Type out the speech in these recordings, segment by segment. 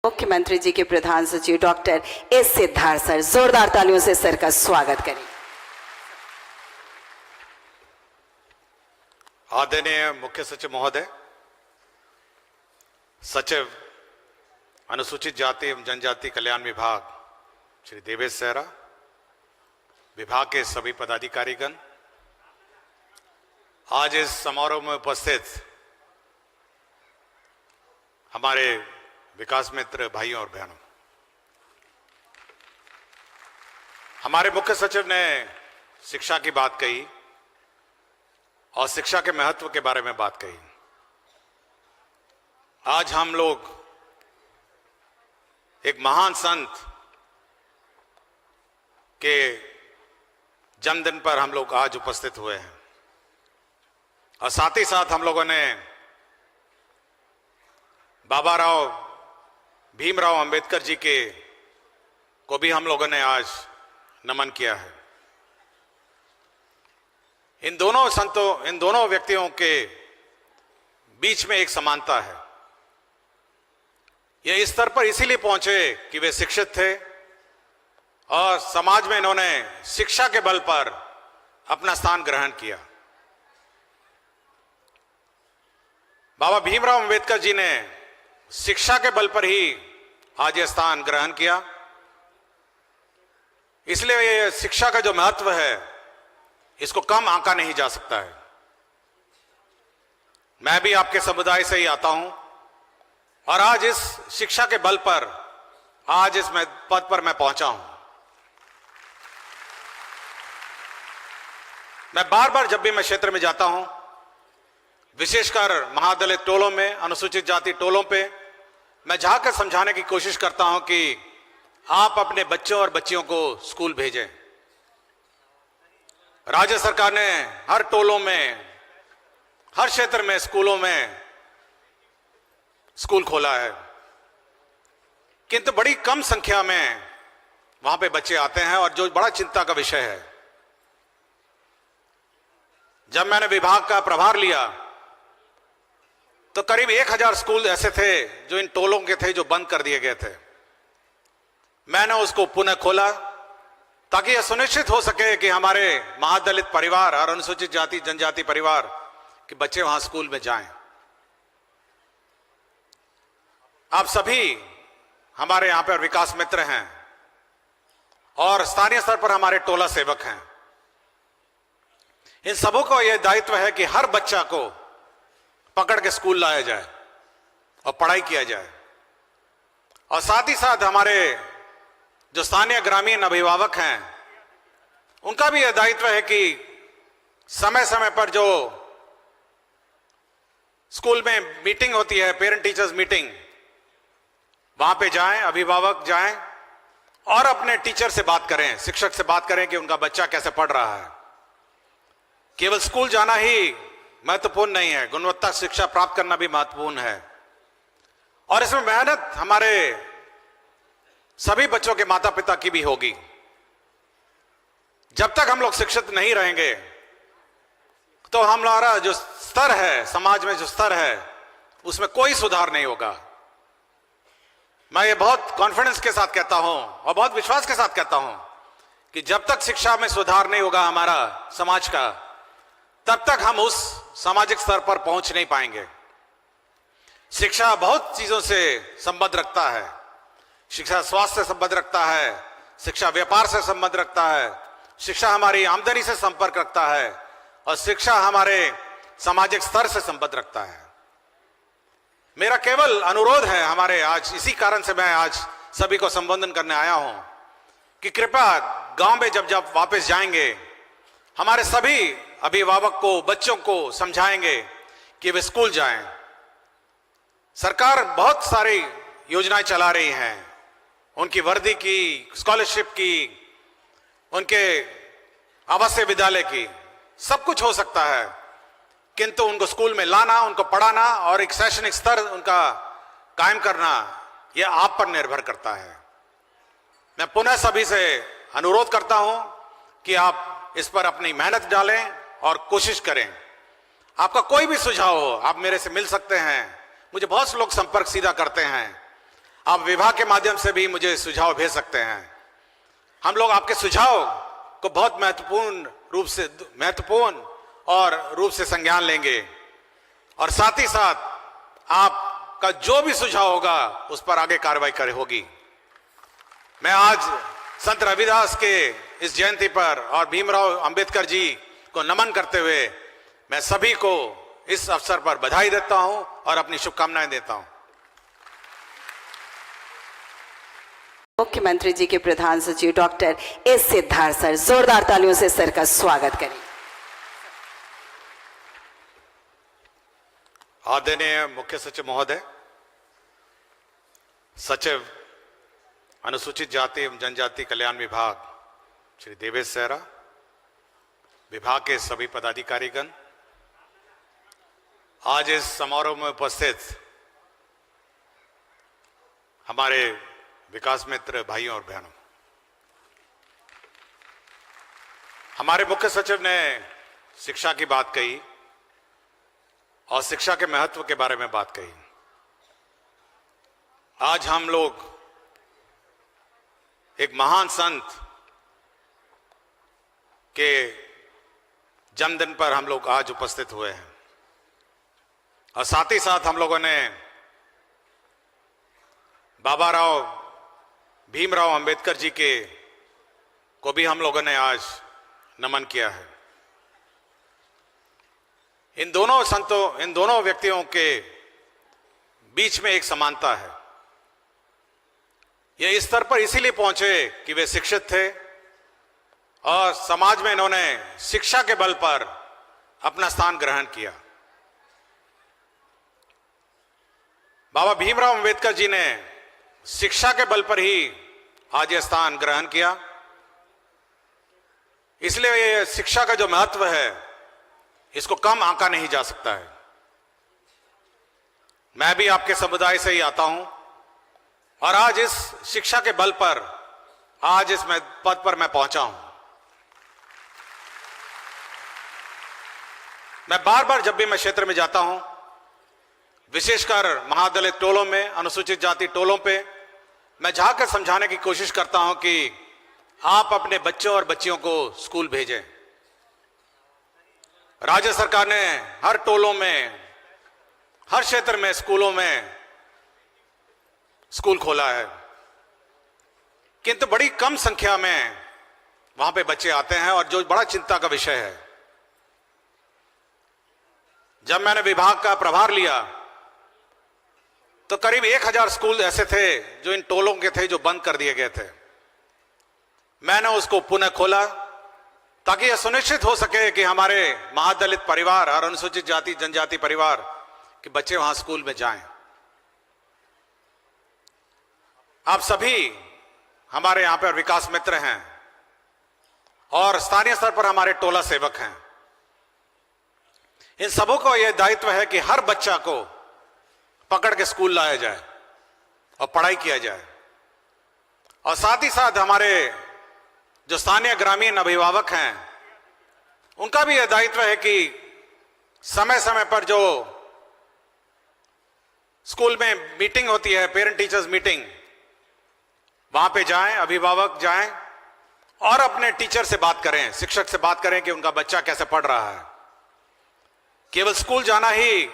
मुख्यमंत्री जी के प्रधान सचिव डॉक्टर एस सिद्धार्थ सर, जोरदार तालियों से सर का स्वागत करें। आदरणीय मुख्य सचिव महोदय, सचिव अनुसूचित जाति एवं जनजाति कल्याण विभाग श्री देवेश सहरा, विभाग के सभी पदाधिकारीगण, आज इस समारोह में उपस्थित हमारे विकास मित्र भाइयों और बहनों, हमारे मुख्य सचिव ने शिक्षा की बात कही और शिक्षा के महत्व के बारे में बात कही। आज हम लोग एक महान संत के जन्मदिन पर हम लोग आज उपस्थित हुए हैं और साथ ही साथ हम लोगों ने बाबा भीमराव अंबेडकर जी के को भी हम लोगों ने आज नमन किया है। इन दोनों व्यक्तियों के बीच में एक समानता है। ये इस स्तर पर इसीलिए पहुंचे कि वे शिक्षित थे और समाज में इन्होंने शिक्षा के बल पर अपना स्थान ग्रहण किया। बाबा भीमराव अंबेडकर जी ने शिक्षा के बल पर ही आज यह स्थान ग्रहण किया। इसलिए ये शिक्षा का जो महत्व है इसको कम आंका नहीं जा सकता है। मैं भी आपके समुदाय से ही आता हूं और आज इस शिक्षा के बल पर आज इस पद पर मैं पहुंचा हूं। मैं बार बार जब भी मैं क्षेत्र में जाता हूं, विशेषकर महादलित टोलों में, अनुसूचित जाति टोलों पे, मैं जाकर समझाने की कोशिश करता हूं कि आप अपने बच्चों और बच्चियों को स्कूल भेजें। राज्य सरकार ने हर टोलों में, हर क्षेत्र में स्कूलों में स्कूल खोला है, किंतु बड़ी कम संख्या में वहां पे बच्चे आते हैं और जो बड़ा चिंता का विषय है। जब मैंने विभाग का प्रभार लिया तो करीब 1000 स्कूल ऐसे थे जो इन टोलों के थे, जो बंद कर दिए गए थे। मैंने उसको पुनः खोला ताकि यह सुनिश्चित हो सके कि हमारे महादलित परिवार और अनुसूचित जाति जनजाति परिवार के बच्चे वहां स्कूल में जाएं। आप सभी हमारे यहां पर विकास मित्र हैं और स्थानीय स्तर पर हमारे टोला सेवक हैं। इन सबों को यह दायित्व है कि हर बच्चा को पकड़ के स्कूल लाया जाए और पढ़ाई किया जाए। और साथ ही साथ हमारे जो स्थानीय ग्रामीण अभिभावक हैं, उनका भी यह दायित्व है कि समय समय पर जो स्कूल में मीटिंग होती है, पेरेंट टीचर्स मीटिंग, वहां पे जाएं, अभिभावक जाएं और अपने टीचर से बात करें, शिक्षक से बात करें कि उनका बच्चा कैसे पढ़ रहा है। केवल स्कूल जाना ही महत्वपूर्ण नहीं है, गुणवत्ता शिक्षा प्राप्त करना भी महत्वपूर्ण है। और इसमें मेहनत हमारे सभी बच्चों के माता पिता की भी होगी। जब तक हम लोग शिक्षित नहीं रहेंगे तो हमारा जो स्तर है, समाज में जो स्तर है, उसमें कोई सुधार नहीं होगा। मैं ये बहुत कॉन्फिडेंस के साथ कहता हूं और बहुत विश्वास के साथ कहता हूं कि जब तक शिक्षा में सुधार नहीं होगा हमारा समाज का, तब तक हम उस सामाजिक स्तर पर पहुंच नहीं पाएंगे। शिक्षा बहुत चीजों से संबंध रखता है। शिक्षा स्वास्थ्य से संबंध रखता है, शिक्षा व्यापार से संबंध रखता है, शिक्षा हमारी आमदनी से संपर्क रखता है और शिक्षा हमारे सामाजिक स्तर से संबंध रखता है। मेरा केवल अनुरोध है, हमारे आज इसी कारण से मैं आज सभी को संबोधन करने आया हूं कि कृपया गांव में जब वापस जाएंगे, हमारे सभी अभिभावक को, बच्चों को समझाएंगे कि वे स्कूल जाएं। सरकार बहुत सारी योजनाएं चला रही हैं, उनकी वर्दी की, स्कॉलरशिप की, उनके आवासीय विद्यालय की, सब कुछ हो सकता है, किंतु उनको स्कूल में लाना, उनको पढ़ाना और एक शैक्षणिक स्तर उनका कायम करना, यह आप पर निर्भर करता है। मैं पुनः सभी से अनुरोध करता हूं कि आप इस पर अपनी मेहनत डालें और कोशिश करें। आपका कोई भी सुझाव हो, आप मेरे से मिल सकते हैं। मुझे बहुत से लोग संपर्क सीधा करते हैं। आप विभाग के माध्यम से भी मुझे सुझाव भेज सकते हैं। हम लोग आपके सुझाव को बहुत महत्वपूर्ण और रूप से संज्ञान लेंगे और साथ ही साथ आपका जो भी सुझाव होगा उस पर आगे कार्रवाई होगी। मैं आज संत रविदास के इस जयंती पर और भीमराव अंबेडकर जी को नमन करते हुए मैं सभी को इस अवसर पर बधाई देता हूं और अपनी शुभकामनाएं देता हूं। मुख्यमंत्री जी के प्रधान सचिव डॉक्टर एस सिद्धार्थ सर, जोरदार तालियों से सर का स्वागत करें। आदरणीय मुख्य सचिव महोदय, सचिव अनुसूचित जाति एवं जनजाति कल्याण विभाग श्री देवेश सहरा, विभाग के सभी पदाधिकारीगण, आज इस समारोह में उपस्थित हमारे विकास मित्र भाइयों और बहनों, हमारे मुख्य सचिव ने शिक्षा की बात कही और शिक्षा के महत्व के बारे में बात कही। आज हम लोग एक महान संत के जन्मदिन पर हम लोग आज उपस्थित हुए हैं और साथ ही साथ हम लोगों ने भीमराव अंबेडकर जी को भी हम लोगों ने आज नमन किया है। इन दोनों व्यक्तियों के बीच में एक समानता है। ये इस स्तर पर इसीलिए पहुंचे कि वे शिक्षित थे और समाज में इन्होंने शिक्षा के बल पर अपना स्थान ग्रहण किया। बाबा भीमराव अंबेडकर जी ने शिक्षा के बल पर ही आज यह स्थान ग्रहण किया। इसलिए ये शिक्षा का जो महत्व है इसको कम आंका नहीं जा सकता है। मैं भी आपके समुदाय से ही आता हूं और आज इस शिक्षा के बल पर आज इस पद पर मैं पहुंचा हूं। मैं बार बार जब भी मैं क्षेत्र में जाता हूं, विशेषकर महादलित टोलों में, अनुसूचित जाति टोलों पे, मैं जाकर समझाने की कोशिश करता हूं कि आप अपने बच्चों और बच्चियों को स्कूल भेजें। राज्य सरकार ने हर टोलों में, हर क्षेत्र में स्कूलों में स्कूल खोला है, किंतु बड़ी कम संख्या में वहां पे बच्चे आते हैं और जो बड़ा चिंता का विषय है। जब मैंने विभाग का प्रभार लिया तो करीब 1000 स्कूल ऐसे थे जो इन टोलों के थे, जो बंद कर दिए गए थे। मैंने उसको पुनः खोला ताकि यह सुनिश्चित हो सके कि हमारे महादलित परिवार और अनुसूचित जाति जनजाति परिवार के बच्चे वहां स्कूल में जाएं। आप सभी हमारे यहां पर विकास मित्र हैं और स्थानीय स्तर पर हमारे टोला सेवक हैं। इन सबों को यह दायित्व है कि हर बच्चा को पकड़ के स्कूल लाया जाए और पढ़ाई किया जाए। और साथ ही साथ हमारे जो स्थानीय ग्रामीण अभिभावक हैं, उनका भी यह दायित्व है कि समय समय पर जो स्कूल में मीटिंग होती है, पेरेंट टीचर्स मीटिंग, वहां पे जाएं, अभिभावक जाएं और अपने टीचर से बात करें, शिक्षक से बात करें कि उनका बच्चा कैसे पढ़ रहा है। केवल स्कूल जाना ही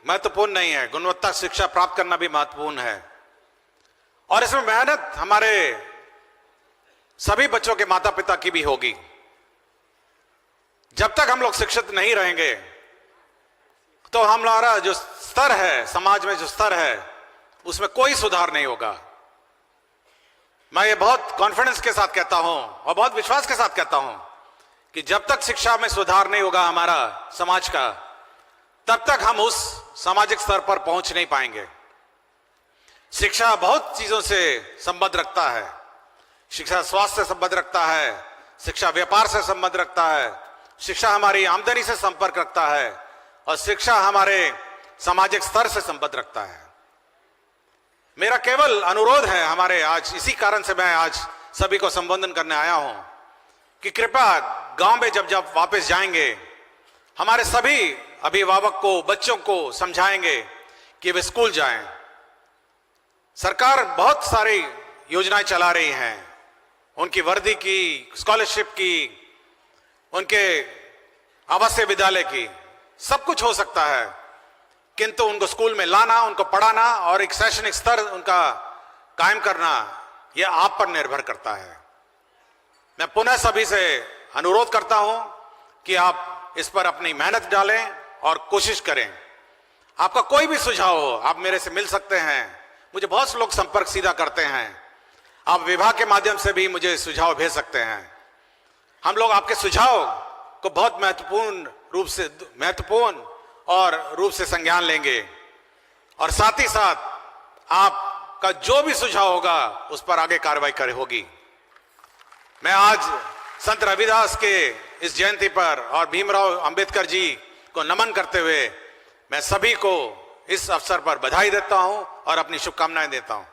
महत्वपूर्ण नहीं है, गुणवत्ता शिक्षा प्राप्त करना भी महत्वपूर्ण है। और इसमें मेहनत हमारे सभी बच्चों के माता पिता की भी होगी। जब तक हम लोग शिक्षित नहीं रहेंगे तो हमारा जो स्तर है, समाज में जो स्तर है, उसमें कोई सुधार नहीं होगा। मैं ये बहुत कॉन्फिडेंस के साथ कहता हूं और बहुत विश्वास के साथ कहता हूं कि जब तक शिक्षा में सुधार नहीं होगा हमारा समाज का, तब तक हम उस सामाजिक स्तर पर पहुंच नहीं पाएंगे। शिक्षा बहुत चीजों से संबंध रखता है। शिक्षा स्वास्थ्य से संबंध रखता है, शिक्षा व्यापार से संबंध रखता है, शिक्षा हमारी आमदनी से संपर्क रखता है और शिक्षा हमारे सामाजिक स्तर से संबंध रखता है। मेरा केवल अनुरोध है, हमारे आज इसी कारण से मैं आज सभी को संबोधन करने आया हूं कि कृपया गांव में जब वापस जाएंगे, हमारे सभी अभिभावक को, बच्चों को समझाएंगे कि वे स्कूल जाएं। सरकार बहुत सारी योजनाएं चला रही हैं, उनकी वर्दी की, स्कॉलरशिप की, उनके आवासीय विद्यालय की, सब कुछ हो सकता है, किंतु उनको स्कूल में लाना, उनको पढ़ाना और एक शैक्षणिक स्तर उनका कायम करना, यह आप पर निर्भर करता है। मैं पुनः सभी से अनुरोध करता हूं कि आप इस पर अपनी मेहनत डालें और कोशिश करें। आपका कोई भी सुझाव हो, आप मेरे से मिल सकते हैं। मुझे बहुत से लोग संपर्क सीधा करते हैं। आप विभाग के माध्यम से भी मुझे सुझाव भेज सकते हैं। हम लोग आपके सुझाव को बहुत महत्वपूर्ण और रूप से संज्ञान लेंगे और साथ ही साथ आपका जो भी सुझाव होगा उस पर आगे कार्रवाई होगी। मैं आज संत रविदास के इस जयंती पर और भीमराव अंबेडकर जी को नमन करते हुए मैं सभी को इस अवसर पर बधाई देता हूं और अपनी शुभकामनाएं देता हूं।